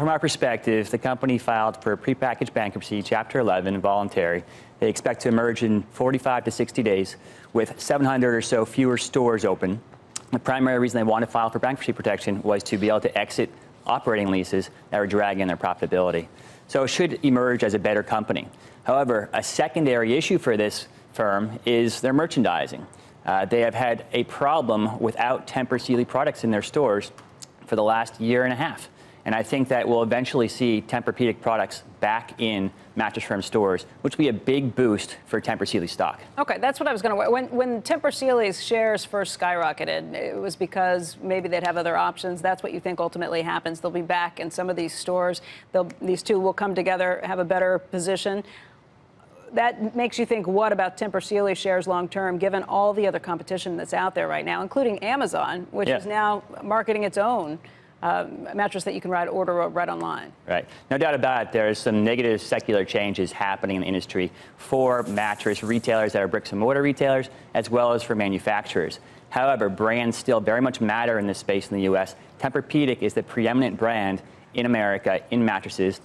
From our perspective, the company filed for prepackaged bankruptcy, Chapter 11, voluntary. They expect to emerge in 45 to 60 days with 700 or so fewer stores open. The primary reason they wanted to file for bankruptcy protection was to be able to exit operating leases that were dragging their profitability. So it should emerge as a better company. However, a secondary issue for this firm is their merchandising. They have had a problem without Tempur-Sealy products in their stores for the last year and a half. And I think that we'll eventually see Tempur-Pedic products back in MattressFirm stores, which will be a big boost for Tempur-Sealy stock. Okay, that's what I was going to. When Tempur-Sealy's shares first skyrocketed, it was because maybe they'd have other options. That's what you think ultimately happens. They'll be back in some of these stores. These two will come together, have a better position. That makes you think, what about Tempur-Sealy shares long term, given all the other competition that's out there right now, including Amazon, which is now marketing its own mattress that you can order right online. Right. No doubt about it, there's some negative secular changes happening in the industry for mattress retailers that are bricks and mortar retailers, as well as for manufacturers. However, brands still very much matter in this space in the U.S. Tempur-Pedic is the preeminent brand in America in mattresses.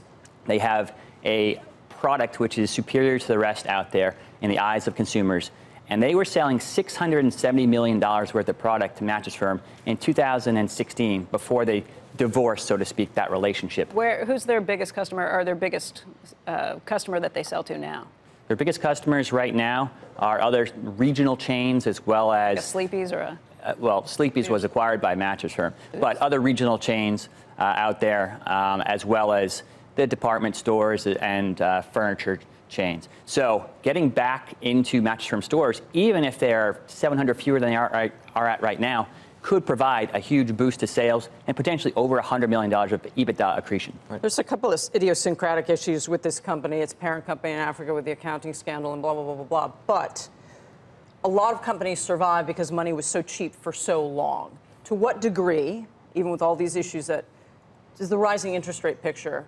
They have a product which is superior to the rest out there in the eyes of consumers. And they were selling $670 million worth of product to MattressFirm in 2016 before they divorced, so to speak, that relationship. Who's their biggest customer, or their biggest customer that they sell to now? Their biggest customers right now are other regional chains, as well as... Like a Sleepy's or a... well, Sleepy's was acquired by MattressFirm, but other regional chains out there, as well as the department stores and furniture chains. So getting back into MattressFirm stores, even if they're 700 fewer than they are at right now, could provide a huge boost to sales and potentially over $100 million of EBITDA accretion. Right. There's a couple of idiosyncratic issues with this company. Its parent company in Africa with the accounting scandal and blah, blah, blah, blah, blah. But a lot of companies survive because money was so cheap for so long. To what degree, even with all these issues, does the rising interest rate picture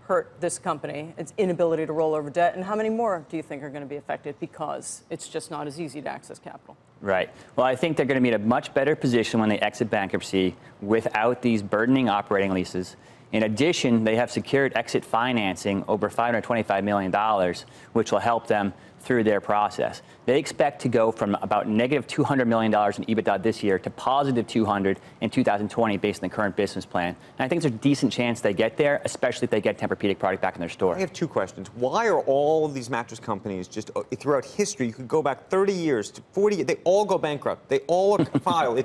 hurt this company, its inability to roll over debt, and how many more do you think are going to be affected because it's just not as easy to access capital? Right. Well, I think they're going to be in a much better position when they exit bankruptcy without these burdening operating leases. In addition, they have secured exit financing over $525 million, which will help them through their process. They expect to go from about negative $200 million in EBITDA this year to positive $200 in 2020 based on the current business plan. And I think there's a decent chance they get there, especially if they get Tempur-Pedic product back in their store. I have two questions. Why are all of these mattress companies just throughout history, you could go back 30 years to 40 years, they all go bankrupt. They all file.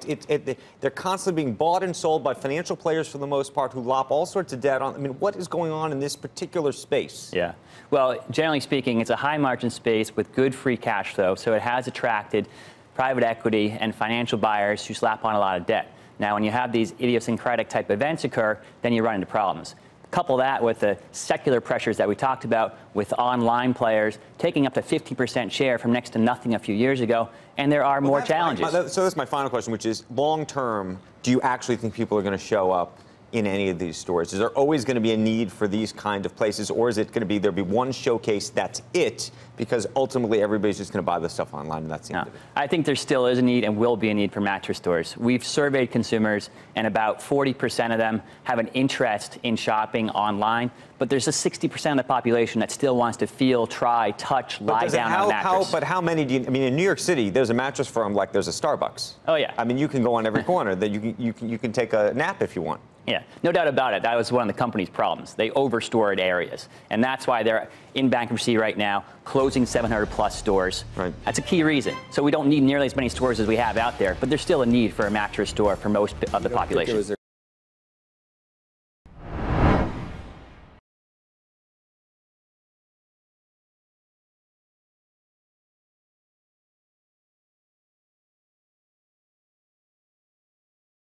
They're constantly being bought and sold by financial players for the most part who lop all sorts of debt on. I mean, what is going on in this particular space? Yeah. Well, generally speaking, it's a high margin space with good free cash flow, so it has attracted private equity and financial buyers who slap on a lot of debt. Now, when you have these idiosyncratic type events occur, then you run into problems. Couple that with the secular pressures that we talked about with online players taking up to 50% share from next to nothing a few years ago, and there are more challenges. So that's my final question, which is, long term, do you actually think people are going to show up in any of these stores? Is there always going to be a need for these kind of places, or is it going to be there'll be one showcase, that's it, because ultimately everybody's just going to buy the stuff online and that's the end of it? I think there still is a need and will be a need for mattress stores. We've surveyed consumers, and about 40% of them have an interest in shopping online, but there's a 60% of the population that still wants to feel, try, touch, lie down on a mattress. But how many do you, I mean, in New York City, there's a mattress firm like there's a Starbucks. Oh, yeah. I mean, you can go on every corner. That you can take a nap if you want. Yeah, no doubt about it. That was one of the company's problems. They overstored areas. And that's why they're in bankruptcy right now, closing 700 plus stores. Right. That's a key reason. So we don't need nearly as many stores as we have out there, but there's still a need for a mattress store for most of the population.